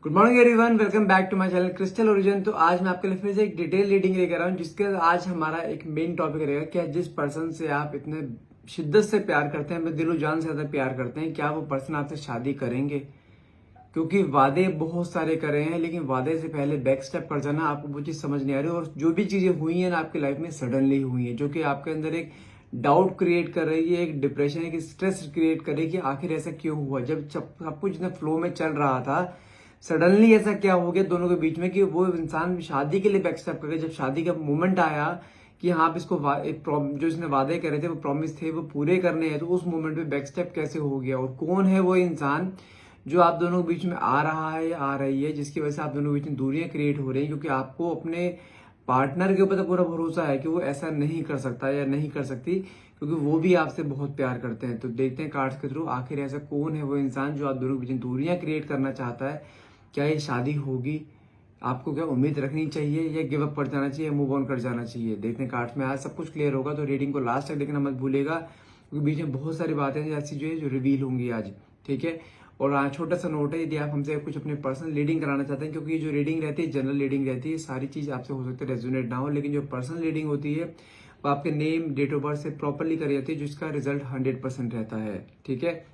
Good morning everyone, welcome back to my channel crystal origin. तो आज मैं आपके लिए फिर से एक डिटेल रीडिंग लेकर आया हूँ, जिसके आज हमारा एक मेन टॉपिक रहेगा कि जिस पर्सन से आप इतने शिद्दत से प्यार करते हैं, दिलो जान से ज्यादा प्यार करते हैं, क्या वो पर्सन आपसे शादी करेंगे? क्योंकि वादे बहुत सारे करे हैं, लेकिन वादे से पहले बैक स्टेप कर जाना, आपको वो चीज समझ नहीं आ रही। और जो भी चीजें हुई हैं ना आपकी लाइफ में, सडनली हुई है, जो कि आपके अंदर एक डाउट क्रिएट कर रही है, एक डिप्रेशन, एक स्ट्रेस क्रिएट कर रही है कि आखिर ऐसा क्यों हुआ। जब सब कुछ इतना फ्लो में चल रहा था, सडनली ऐसा क्या हो गया दोनों के बीच में कि वो इंसान शादी के लिए बैक स्टेप कर गया। जब शादी का मोमेंट आया कि हाँ आप इसको जो इसने वादे करे थे, वो प्रॉमिस थे, वो पूरे करने हैं, तो उस मोमेंट पे बैक स्टेप कैसे हो गया? और कौन है वो इंसान जो आप दोनों के बीच में आ रहा है या आ रही है, जिसकी वजह से आप दोनों के बीच में दूरियां क्रिएट हो रही है? क्योंकि आपको अपने पार्टनर के ऊपर तो पूरा भरोसा है कि वो ऐसा नहीं कर सकता या नहीं कर सकती, क्योंकि वो भी आपसे बहुत प्यार करते हैं। तो देखते हैं कार्ड्स के थ्रू आखिर ऐसा कौन है वो इंसान जो आप दोनों के बीच में दूरियां क्रिएट करना चाहता है। क्या ये शादी होगी? आपको क्या उम्मीद रखनी चाहिए या गिव अप कर जाना चाहिए, मूव ऑन कर जाना चाहिए? देखते हैं कार्ड्स में, आज सब कुछ क्लियर होगा। तो रीडिंग को लास्ट तक देखना मत भूलिएगा, क्योंकि बीच में बहुत सारी बातें ऐसी जो है जो रिवील होंगी आज, ठीक है। और आज छोटा सा नोट है, यदि आप हमसे कुछ अपने पर्सनल रीडिंग कराना चाहते हैं, क्योंकि ये जो रीडिंग रहती है जनरल रीडिंग रहती है, सारी चीज आपसे हो सकता है रेजोनेट ना हो, लेकिन जो पर्सनल रीडिंग होती है वो आपके नेम, डेट ऑफ बर्थ से प्रॉपरली करी जाती है, जिसका रिजल्ट 100% रहता है, ठीक है।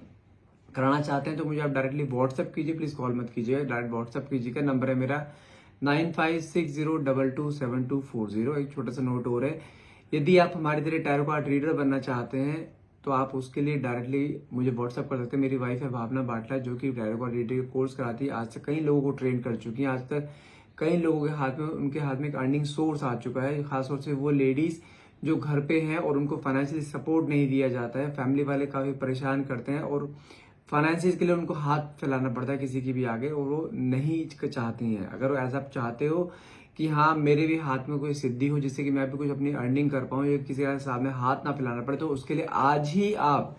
कराना चाहते हैं तो मुझे आप डायरेक्टली व्हाट्सअप कीजिए, प्लीज कॉल मत कीजिए, डायरेक्ट व्हाट्सअप कीजिएगा। नंबर है मेरा 9560227240। एक छोटा सा नोट और है, यदि आप हमारी तरह टैरो कार्ड रीडर बनना चाहते हैं तो आप उसके लिए डायरेक्टली मुझे व्हाट्सअप कर सकते हैं। मेरी वाइफ है भावना बाटला, जो कि टैरो कार्ड रीडर कोर्स कराती है, आज तक कई लोगों को ट्रेन कर चुकी है। आज तक कई लोगों के हाथ में, उनके हाथ में एक अर्निंग सोर्स आ चुका है, खासतौर से वो लेडीज जो घर पे हैं और उनको फाइनेंशियली सपोर्ट नहीं दिया जाता है, फैमिली वाले काफी परेशान करते हैं और फाइनेंसिस के लिए उनको हाथ फैलाना पड़ता है किसी की भी आगे, और वो नहीं चाहती हैं। अगर ऐसा आप चाहते हो कि हाँ मेरे भी हाथ में कोई सिद्धि हो, जिससे कि मैं भी कुछ अपनी अर्निंग कर पाऊँ या किसी के सामने हाथ ना फैलाना पड़े, तो उसके लिए आज ही आप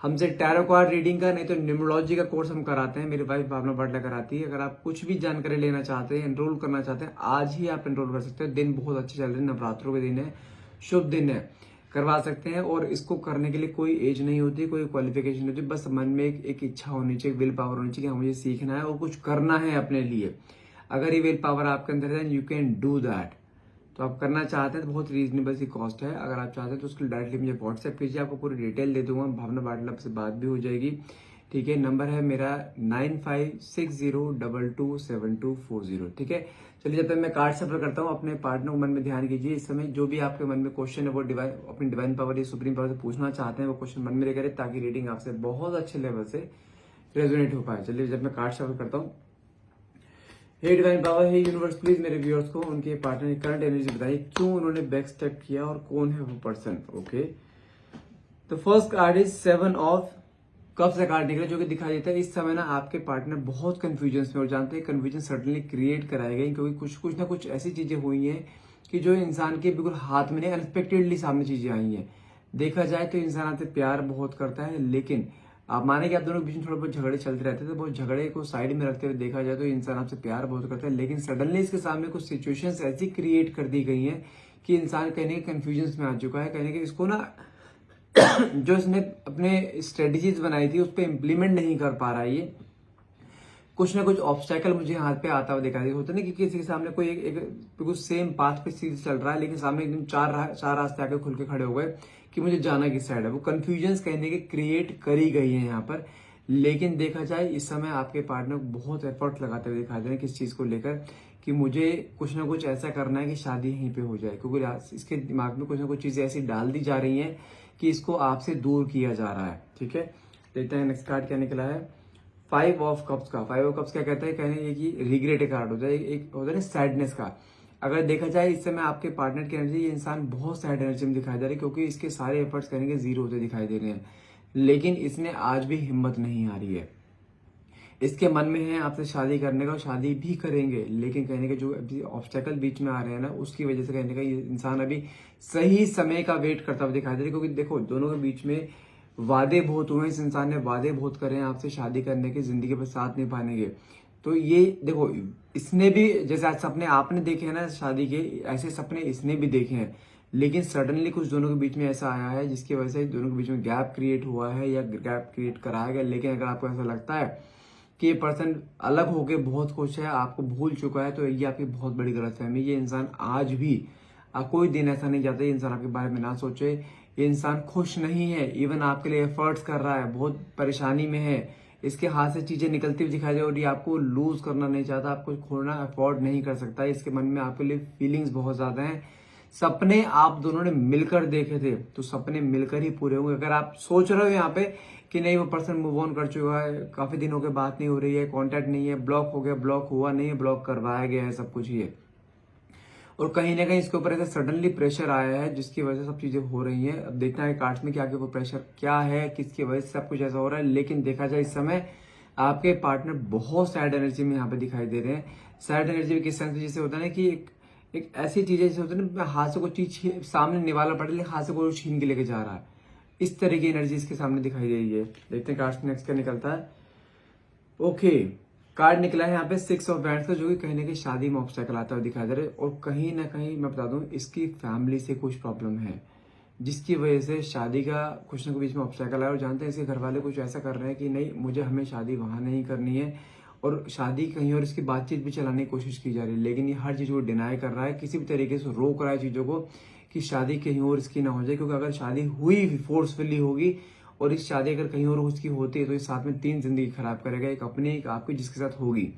हमसे टैरो कार्ड रीडिंग का, नहीं तो न्यूमरोलॉजी का कोर्स हम कराते हैं। मेरी वाइफ भावना बाटला कराती है। अगर आप कुछ भी जानकारी लेना चाहते हैं, एनरोल करना चाहते हैं, आज ही आप एनरोल कर सकते हैं। दिन बहुत अच्छे चल रहे हैं, नवरात्रों के दिन है, शुभ दिन है, करवा सकते हैं। और इसको करने के लिए कोई एज नहीं होती, कोई क्वालिफिकेशन नहीं होती, बस मन में एक इच्छा होनी चाहिए, विल पावर होनी चाहिए कि मुझे सीखना है और कुछ करना है अपने लिए। अगर ये विल पावर आपके अंदर है, यू कैन डू दैट। तो आप करना चाहते हैं तो बहुत रीजनेबल सी कॉस्ट है। अगर आप चाहते हैं तो उसके लिए डायरेक्टली मुझे व्हाट्सएप कीजिए, आपको पूरी डिटेल दे दूंगा, भावना बाटला से बात भी हो जाएगी, ठीक है। नंबर है मेरा 9560227240, ठीक है। चलिए, जब तक मैं कार्ड सफर करता हूँ, अपने पार्टनर को मन में ध्यान कीजिए। इस समय जो भी आपके मन में क्वेश्चन है वो अपनी डिवाइन पावर या सुप्रीम पावर से पूछना चाहते हैं, वो क्वेश्चन मन में लेकर, ताकि रीडिंग आपसे बहुत अच्छे लेवल से रेजोनेट हो पाए। चलिए, जब मैं कार्ड सफर करता हूँ, हे डिवाइन पावर, हे यूनिवर्स, प्लीज मेरे व्यूअर्स को उनके पार्टनर की करंट एनर्जी बताइए, क्यों उन्होंने बैक स्टेप किया और कौन है वो पर्सन। ओके, तो first card is 7 of cup से कार्ड निकला, जो कि दिखाई देता है इस समय ना आपके पार्टनर बहुत कंफ्यूजन में, और जानते हैं कंफ्यूजन सडनली क्रिएट कराई गई, क्योंकि कुछ ना कुछ ऐसी चीजें हुई हैं कि जो इंसान के बिल्कुल हाथ में नहीं, अनएक्सपेक्टेडली सामने चीजें आई हैं। देखा जाए तो इंसान आपसे प्यार बहुत करता है, लेकिन आप माने कि आप दोनों के बीच में थोड़ा बहुत झगड़े चलते रहते थे, तो बहुत झगड़े को साइड में रखते हुए देखा जाए तो इंसान आपसे प्यार बहुत करता है, लेकिन सडनली इसके सामने कुछ सिचुएशंस ऐसी क्रिएट कर दी गई हैं कि इंसान कहने के कंफ्यूजन में आ चुका है, कहने के इसको ना जो इसने अपने स्ट्रेटेजीज बनाई थी उस पर इम्प्लीमेंट नहीं कर पा रहा है। ये कुछ ना कुछ ऑब्स्टेकल मुझे हाथ पे आता हुआ दिखाई होता नहीं कि किसी के सामने कोई एक बिल्कुल सेम पाथ पे सीधे चल रहा है, लेकिन सामने एकदम चार रास्ते आके खुल के खड़े हो गए कि मुझे जाना किस साइड है। वो कंफ्यूजन कहने के क्रिएट करी गई है यहाँ पर, लेकिन देखा जाए इस समय आपके पार्टनर बहुत एफर्ट लगाते हुए दिखाई दे रहे हैं किस चीज को लेकर, कि मुझे कुछ ना कुछ ऐसा करना है कि शादी यहीं पे हो जाए, क्योंकि इसके दिमाग में कुछ ना कुछ चीजें ऐसी डाल दी जा रही हैं कि इसको आपसे दूर किया जा रहा है, ठीक है। देखते हैं नेक्स्ट कार्ड क्या निकला है। 5 ऑफ कप्स का। 5 ऑफ कप्स क्या कहता है, कहने ये कि रिग्रेट कार्ड होता है, एक होता है ना सैडनेस का। अगर देखा जाए इस समय आपके पार्टनर की एनर्जी, ये इंसान बहुत सैड एनर्जी में दिखाई दे रहा है, क्योंकि इसके सारे एफर्ट्स कहने के जीरो होते दिखाई दे रहे हैं, लेकिन इसने आज भी हिम्मत नहीं हारी है। इसके मन में है आपसे शादी करने का, शादी भी करेंगे, लेकिन कहने के जो अभी ऑब्स्टेकल बीच में आ रहे हैं ना, उसकी वजह से कहने का ये इंसान अभी सही समय का वेट करता हुआ दिखाई दे रहा है। क्योंकि देखो दोनों के बीच में वादे बहुत हुए हैं, इस इंसान ने वादे बहुत करे हैं आपसे शादी करने के, जिंदगी पर साथ निभाने के। तो ये देखो, इसने भी जैसे आज सपने आपने देखे हैं ना शादी के, ऐसे सपने इसने भी देखे हैं, लेकिन सडनली कुछ दोनों के बीच में ऐसा आया है जिसकी वजह से दोनों के बीच में गैप क्रिएट हुआ है या गैप क्रिएट कराया गया। लेकिन अगर आपको ऐसा लगता है कि ये पर्सन अलग होके बहुत खुश है, आपको भूल चुका है, तो ये आपकी बहुत बड़ी गलतफहमी। ये इंसान आज भी कोई दिन ऐसा नहीं जाता ये इंसान आपके बारे में ना सोचे। ये इंसान खुश नहीं है, इवन आपके लिए एफर्ट्स कर रहा है, बहुत परेशानी में है, इसके हाथ से चीजें निकलती हुई दिखाई दे और ये आपको लूज करना नहीं चाहता, आपको खोना अफोर्ड नहीं कर सकता। इसके मन में आपके लिए फीलिंग्स बहुत ज्यादा हैं। सपने आप दोनों ने मिलकर देखे थे, तो सपने मिलकर ही पूरे होंगे। अगर आप सोच रहे हो यहाँ पे कि नहीं वो पर्सन मूव ऑन कर चुका है, काफी दिनों के बात नहीं हो रही है, कांटेक्ट नहीं है, ब्लॉक हो गया, ब्लॉक हुआ नहीं है, ब्लॉक करवाया गया है, सब कुछ ही है, और कहीं ना कहीं इसके ऊपर ऐसा सडनली प्रेशर आया है जिसकी वजह से सब चीजें हो रही हैं। अब देखना है कार्ड्स में कि आगे वो प्रेशर क्या है, किसकी वजह से सब कुछ ऐसा हो रहा है। लेकिन देखा जाए इस समय आपके पार्टनर बहुत सैड एनर्जी में यहाँ पे दिखाई दे रहे हैं। सैड एनर्जी में किस सेंस में, जैसे होता है ना कि एक ऐसी चीज है जैसे होता है ना, हाथ से कोई चीज सामने निवाला पड़े लेकिन हाथ से कोई छीन के लेके जा रहा है, इस तरह की एनर्जी इसके सामने दिखाई दे रही है। देखते हैं कार्ड्स नेक्स्ट क्या निकलता है। ओके, कार्ड निकला है यहाँ पे 6 ऑफ वैंड्स का, जो कि कहीं ना कहीं शादी में ऑब्स्टेकल आता हुआ दिखाई दे रहा है। और कहीं ना कहीं मैं बता दूं इसकी फैमिली से कुछ प्रॉब्लम है जिसकी वजह से शादी का कुछ ना कुछ बीच में ऑब्स्टेकल आया। और जानते हैं इसके घर वाले कुछ ऐसा कर रहे हैं कि नहीं मुझे हमें शादी वहां नहीं करनी है, और शादी कहीं और इसकी बातचीत भी चलाने की कोशिश की जा रही है। लेकिन ये हर चीज को डिनाई कर रहा है, किसी भी तरीके से रोक रहा है चीजों को कि शादी कहीं और इसकी ना हो जाए। क्योंकि अगर शादी हुई फोर्सफुली होगी और इस शादी अगर कहीं और उसकी होती है तो इस साथ में 3 जिंदगी खराब करेगा, एक अपनी एक आपकी जिसके साथ होगी।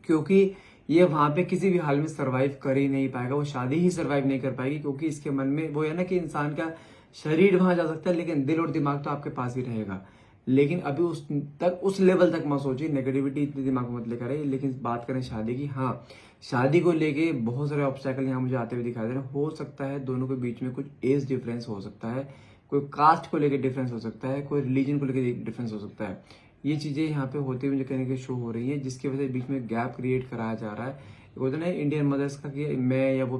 क्योंकि ये वहां पे किसी भी हाल में सरवाइव कर ही नहीं पाएगा, वो शादी ही सरवाइव नहीं कर पाएगी। क्योंकि इसके मन में वो है ना कि इंसान का शरीर वहां जा सकता है लेकिन दिल और दिमाग तो आपके पास ही रहेगा। लेकिन अभी उस लेवल तक मत सोचिए, नेगेटिविटी इतनी दिमाग में मत लेकर आइए। लेकिन बात करें शादी की, हाँ शादी को लेके बहुत सारे ऑब्स्टेकल यहाँ मुझे आते हुए दिखाई दे रहे हैं। हो सकता है दोनों के बीच में कुछ एज डिफरेंस हो सकता है, कोई कास्ट को लेकर डिफरेंस हो सकता है, कोई रिलीजन को लेकर डिफरेंस हो सकता है। ये चीजें यहाँ पे होते हुए मुझे कहीं ना शो हो रही है, जिसकी वजह से बीच में गैप क्रिएट कराया जा रहा है। बोलते ना इंडियन मदर्स का कि मैं या वो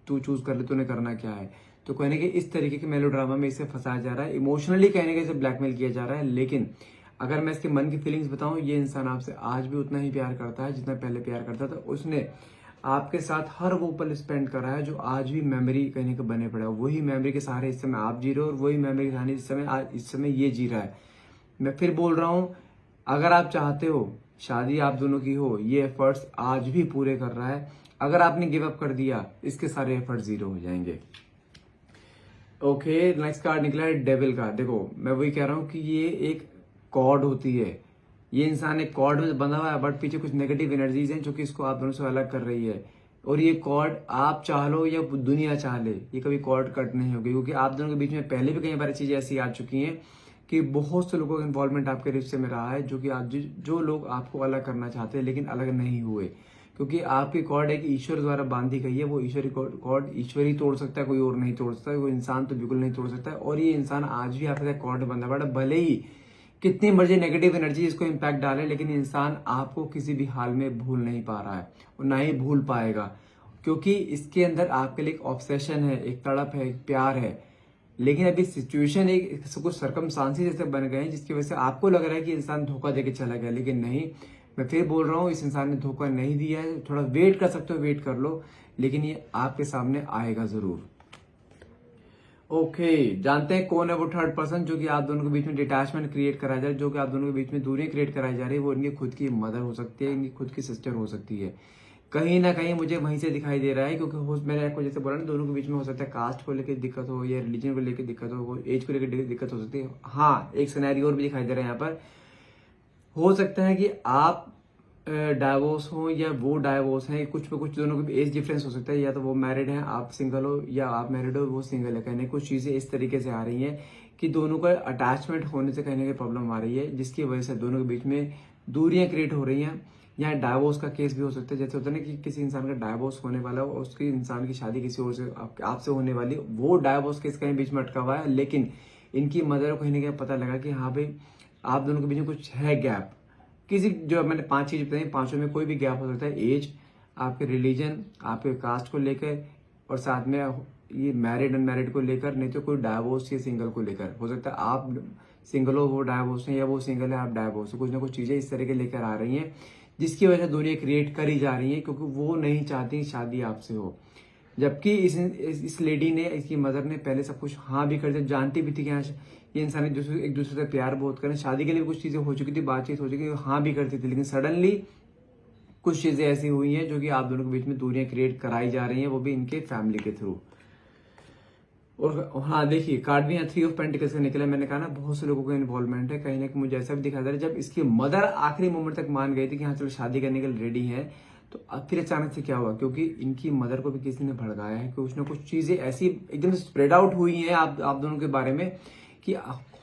तू चूज कर ले, तूने करना क्या है। तो कहने के इस तरीके के मेलोड्रामा में इसे फंसाया जा रहा है, इमोशनली कहने के इसे ब्लैकमेल किया जा रहा है। लेकिन अगर मैं इसके मन की फीलिंग्स बताऊं, ये इंसान आपसे आज भी उतना ही प्यार करता है जितना पहले प्यार करता था। उसने आपके साथ हर वो पल स्पेंड करा है जो आज भी मेमोरी कहने के बने पड़ा है। वही मेमोरी के सहारे इस समय आप जी रहे हो और वही मेमोरी के सहारे इस समय ये जी रहा है। मैं फिर बोल रहा हूं, अगर आप चाहते हो शादी आप दोनों की हो, ये एफर्ट्स आज भी पूरे कर रहा है। अगर आपने गिव अप कर दिया, इसके सारे एफर्ट जीरो हो जाएंगे। ओके, नेक्स्ट कार्ड निकला है डेविल का। देखो मैं वही कह रहा हूं कि ये एक कॉर्ड होती है, ये इंसान एक कॉर्ड में बंधा हुआ है, बट पीछे कुछ नेगेटिव एनर्जीज हैं जो कि इसको आप दोनों से अलग कर रही है। और ये कॉर्ड आप चाह लो या दुनिया चाह ले, ये कभी कॉर्ड कट नहीं होगी। क्योंकि आप दोनों के बीच में पहले भी कई बार चीजें ऐसी आ चुकी हैं कि बहुत से लोगों का इन्वॉल्वमेंट आपके रिश्ते में रहा है, जो कि आप जो लोग आपको अलग करना चाहते हैं लेकिन अलग नहीं हुए। क्योंकि आपकी कॉर्ड एक ईश्वर द्वारा बांधी गई है, वो ईश्वरी कॉर्ड ईश्वर ही तोड़ सकता है, कोई और नहीं तोड़ सकता है, वो इंसान तो बिल्कुल नहीं तोड़ सकता है। और ये इंसान आज भी आपके साथ कॉर्ड बंधा हुआ है, भले ही कितनी मर्जी नेगेटिव एनर्जी इसको इम्पैक्ट डाले, लेकिन इंसान आपको किसी भी हाल में भूल नहीं पा रहा है और ना ही भूल पाएगा। क्योंकि इसके अंदर आपके लिए एक ऑब्सेशन है, एक तड़प है, एक प्यार है। लेकिन अभी सिचुएशन एक कुछ सर्कमस्टांसेस जैसे बन गए हैं जिसकी वजह से आपको लग रहा है कि इंसान धोखा देके चला गया, लेकिन नहीं। मैं फिर बोल रहा हूँ, इस इंसान ने धोखा नहीं दिया है। थोड़ा वेट कर सकते हो, वेट कर लो, लेकिन ये आपके सामने आएगा जरूर। ओके, जानते हैं कौन है वो थर्ड पर्सन जो कि आप दोनों के बीच में डिटैचमेंट क्रिएट कराया जा रहा है, जो कि आप दोनों के बीच में दूरियां क्रिएट कराई जा रही है। वो इनकी खुद की मदर हो सकती है, इनकी खुद की सिस्टर हो सकती है। कहीं ना कहीं मुझे वहीं से दिखाई दे रहा है, क्योंकि मैंने आपको जैसे बोला ना, दोनों के बीच में हो सकता है कास्ट को लेकर दिक्कत हो, या रिलीजन को लेकर दिक्कत हो, एज को लेकर दिक्कत हो सकती है। हाँ, एक सिनेरियो और भी दिखाई दे रहा है यहाँ पर। हो सकता है कि आप डाइवोर्स हो या वो डाइवोर्स है, कुछ पे कुछ दोनों के एज डिफरेंस हो सकता है। या तो वो मैरिड है, आप सिंगल हो, या आप मैरिड हो, वो सिंगल है। कहने कुछ चीजें इस तरीके से आ रही हैं कि दोनों का अटैचमेंट होने से कहने की प्रॉब्लम आ रही है, जिसकी वजह से दोनों के बीच में दूरियां क्रिएट हो रही हैं। यहाँ डाइवोर्स का केस भी हो सकता है, जैसे होता है ना कि किसी इंसान का डाइवोर्स होने वाला हो, उसकी इंसान की शादी किसी और से आपसे होने वाली, वो डाइवोर्स केस कहीं बीच में अटका हुआ है। लेकिन इनकी मदर को कहीं ना कहीं पता लगा कि हाँ भाई आप दोनों के बीच में कुछ है गैप। किसी जो मैंने 5 चीज बताई, 5 में कोई भी गैप हो सकता है। एज, आपके रिलीजन, आपके कास्ट को लेकर, और साथ में ये मैरिड अनमैरिड को लेकर, नहीं तो कोई डाइवोर्स या सिंगल को लेकर हो सकता है। आप सिंगल हो, वो डाइवोर्स है, या वो सिंगल है, आप डाइवोर्स हो। कुछ ना कुछ चीजें इस तरह के लेकर आ रही हैं, जिसकी वजह से दूरियां क्रिएट करी जा रही हैं, क्योंकि वो नहीं चाहती शादी आपसे हो। जबकि इस लेडी ने, इसकी मदर ने पहले सब कुछ हाँ भी कर दिया, जानती भी थी कि हाँ ये इंसान एक दूसरे से प्यार बहुत करें, शादी के लिए कुछ चीजें हो चुकी थी, बातचीत हो चुकी थी, हाँ भी करती थी, लेकिन सडनली कुछ चीजें ऐसी हुई हैं जो कि आप दोनों के बीच में दूरियां क्रिएट कराई जा रही हैं, वो भी इनके फैमिली के थ्रू। और हाँ देखिए, कार्ड भी यहाँ 3 ऑफ पेंटिकल्स से निकला। मैंने कहा ना बहुत से लोगों का इन्वॉल्वमेंट है, कहीं ना कहीं मुझे ऐसा भी दिखा दे रहा है जब इसकी मदर आखिरी मोमेंट तक मान गई थी कि हाँ चलो शादी करने के लिए रेडी है, तो फिर अचानक से क्या हुआ, क्योंकि इनकी मदर को भी किसी ने भड़काया है, कुछ ना कुछ चीजें ऐसी एकदम स्प्रेड आउट हुई हैं आप दोनों के बारे में कि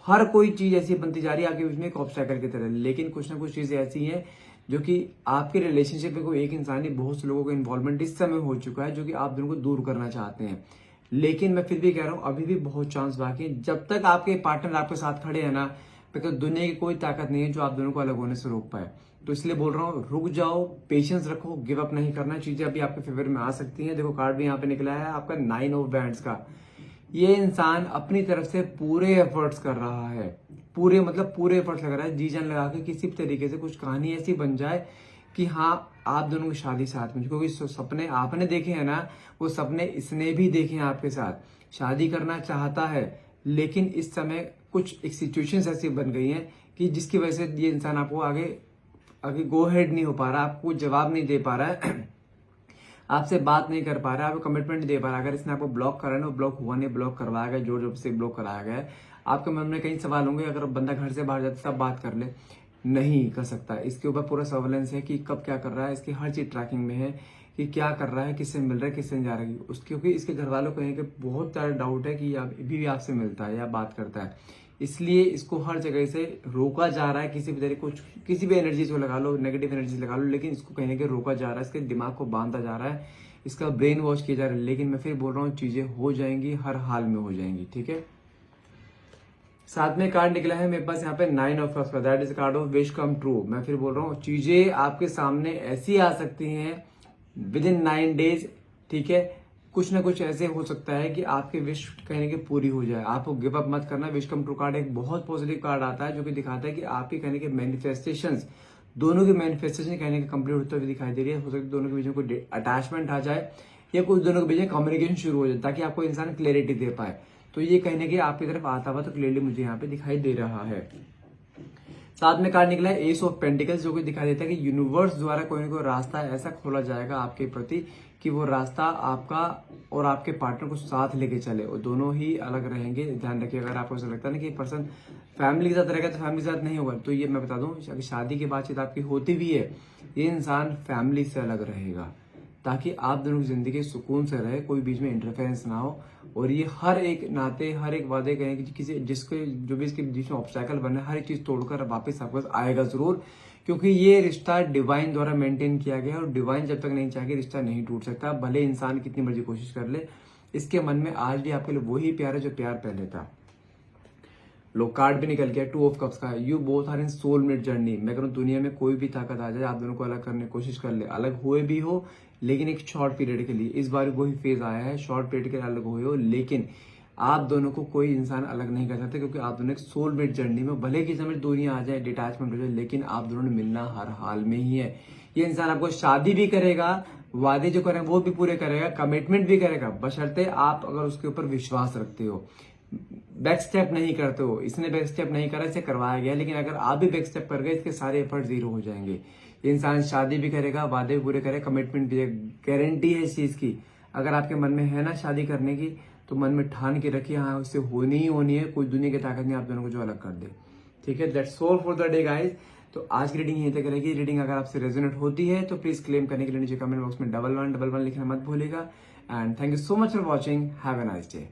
हर कोई चीज ऐसी बनती जा रही है आपके बीच में एक ऑब्स्टैकल की तरह। लेकिन कुछ ना कुछ चीजें ऐसी हैं जो कि आपके रिलेशनशिप में कोई एक इंसान नहीं, बहुत से लोगों का इन्वॉल्वमेंट इस समय हो चुका है जो कि आप दोनों को दूर करना चाहते हैं। लेकिन मैं फिर भी कह रहा हूं अभी भी बहुत चांस बाकी है। जब तक आपके पार्टनर आपके साथ खड़े हैं ना, बिकॉज दुनिया की कोई ताकत नहीं है जो आप दोनों को अलग होने से रोक पाए। तो इसलिए बोल रहा हूँ रुक जाओ, पेशेंस रखो, गिव अप नहीं करना, चीजें अभी आपके फेवर में आ सकती हैं। देखो कार्ड भी यहाँ पे निकला है आपका 9 ऑफ बैंड्स का। ये इंसान अपनी तरफ से पूरे एफर्ट्स कर रहा है, पूरे एफर्ट्स लगा रहा है, जी जान लगा के किसी भी तरीके से कुछ कहानी ऐसी बन जाए कि हाँ आप दोनों की शादी साथ में, क्योंकि सपने आपने देखे हैं ना, वो सपने इसने भी देखे हैं आपके साथ। शादी करना चाहता है, लेकिन इस समय कुछ एक सिचुएशंस ऐसी बन गई हैं कि जिसकी वजह से ये इंसान आपको आगे गो हेड नहीं हो पा रहा, आपको जवाब नहीं दे पा रहा है, आपसे बात नहीं कर पा रहा है, आपको कमिटमेंट नहीं दे पा रहा है। अगर इसने आपको ब्लॉक करा है ना, ब्लॉक हुआ नहीं, ब्लॉक करवाया गया, जोर जोर से ब्लॉक कराया गया है। आपके मन में कई सवाल होंगे, अगर बंदा घर से बाहर जाता सब बात कर ले, नहीं कर सकता। इसके ऊपर पूरा सर्वेलेंस है कि कब क्या कर रहा है, इसकी हर चीज ट्रैकिंग में है कि क्या कर रहा है, किससे मिल रहा है, किससे जा रहा है उसके, क्योंकि इसके घर वालों को कहीं बहुत सारा डाउट है कि अभी भी आपसे मिलता है या बात करता है। इसलिए इसको हर जगह से रोका जा रहा है, किसी भी तरीके किसी भी एनर्जीज को लगा लो, नेगेटिव एनर्जीज लगा लो, लेकिन इसको कहीं ना कहीं रोका जा रहा है, इसके दिमाग को बांधा जा रहा है, इसका ब्रेन वॉश किया जा रहा है। लेकिन मैं फिर बोल रहा हूँ चीजें हो जाएंगी, हर हाल में हो जाएंगी, ठीक है। साथ में कार्ड निकला है मेरे पास यहाँ पे 9 ऑफ कप्स का, that is called of wish come true. मैं फिर बोल रहा हूँ चीजें आपके सामने ऐसी आ सकती हैं विद इन 9 डेज, ठीक है। कुछ ना कुछ ऐसे हो सकता है कि आपकी विश कहने की पूरी हो जाए, आपको गिव अप मत करना। विश कम ट्रू कार्ड एक बहुत पॉजिटिव कार्ड आता है जो कि दिखाता है कि आपके कहने के मैनिफेस्टेशंस, दोनों की मैनिफेस्टेशन कहने के कंप्लीट होते हुए दिखाई दे रही है। हो सकता है दोनों के बीच में कोई अटैचमेंट आ जाए या कुछ दोनों के बीच में कम्युनिकेशन शुरू हो जाए, ताकि आपको इंसान क्लैरिटी दे पाए। तो ये कहने के आपकी तरफ आता हुआ तो क्लियरली मुझे यहाँ पे दिखाई दे रहा है। साथ में कार्ड निकला है एस ऑफ पेंटिकल्स, जो कि दिखाई देता है कि यूनिवर्स द्वारा कोई ना कोई रास्ता ऐसा खोला जाएगा आपके प्रति कि वो रास्ता आपका और आपके पार्टनर को साथ लेके चले, और दोनों ही अलग रहेंगे। ध्यान रखिए, अगर आपको ऐसा लगता है ना कि पर्सन फैमिली के साथ रहेगा तो फैमिली के साथ नहीं होगा, तो ये मैं बता दूं, अगर शादी की बातचीत आपकी होती भी है, ये इंसान फैमिली से अलग रहेगा, ताकि आप दोनों की जिंदगी सुकून से रहे, कोई बीच में इंटरफेरेंस ना हो। और ये हर एक नाते, हर एक वादे कहें कि किसी जिसके जो भी इसके बीच में ऑब्स्टैकल बने, हर एक चीज तोड़कर वापस आपके पास आएगा जरूर, क्योंकि ये रिश्ता डिवाइन द्वारा मेंटेन किया गया है, और डिवाइन जब तक नहीं चाहेगी रिश्ता नहीं टूट सकता, भले इंसान कितनी मर्जी कोशिश कर ले। इसके मन में आज भी आपके लिए वही प्यार है जो प्यार पहले था। लो कार्ड भी निकल गया 2 ऑफ कप्स का। You both are in soulmate journey. मैं कह रहा हूं दुनिया में कोई भी ताकत आ जाए, आप दोनों को अलग करने की कोशिश कर ले, अलग हुए भी हो लेकिन एक शॉर्ट पीरियड के लिए, इस बार वही फेज आया है, शॉर्ट पीरियड के लिए अलग हुए हो, लेकिन आप दोनों को कोई इंसान अलग नहीं कर सकते, क्योंकि आप दोनों एक सोलमेट जर्नी में, भले की समझ दूरियां आ जाए, डिटैचमेंट हो जाए, लेकिन आप दोनों ने मिलना हर हाल में ही है। ये इंसान आपको शादी भी करेगा, वादे जो करेंगे वो भी पूरे करेगा, कमिटमेंट भी करेगा, बशर्ते आप अगर उसके ऊपर विश्वास रखते हो, बैक स्टेप नहीं करते हो। इसने बैक स्टेप नहीं करा, इसे करवाया गया, लेकिन अगर आप भी बैक स्टेप कर गए, इसके सारे एफर्ट जीरो हो जाएंगे। ये इंसान शादी भी करेगा, वादे भी पूरे करेगा, कमिटमेंट भी, गारंटी है इस चीज की। अगर आपके मन में है ना शादी करने की, तो मन में ठान के रखिए, हाँ उससे होनी ही होनी है, कोई दुनिया की ताकत नहीं आप दोनों को जो अलग कर दे, ठीक है। That's all for the day guys. तो आज की रीडिंग यहीं तक रहेगी। रीडिंग अगर आपसे रेजोनेट होती है तो प्लीज क्लेम करने के लिए नीचे कमेंट बॉक्स में 1111 लिखना मत भूलिएगा। And thank you so much for watching. Have a nice day.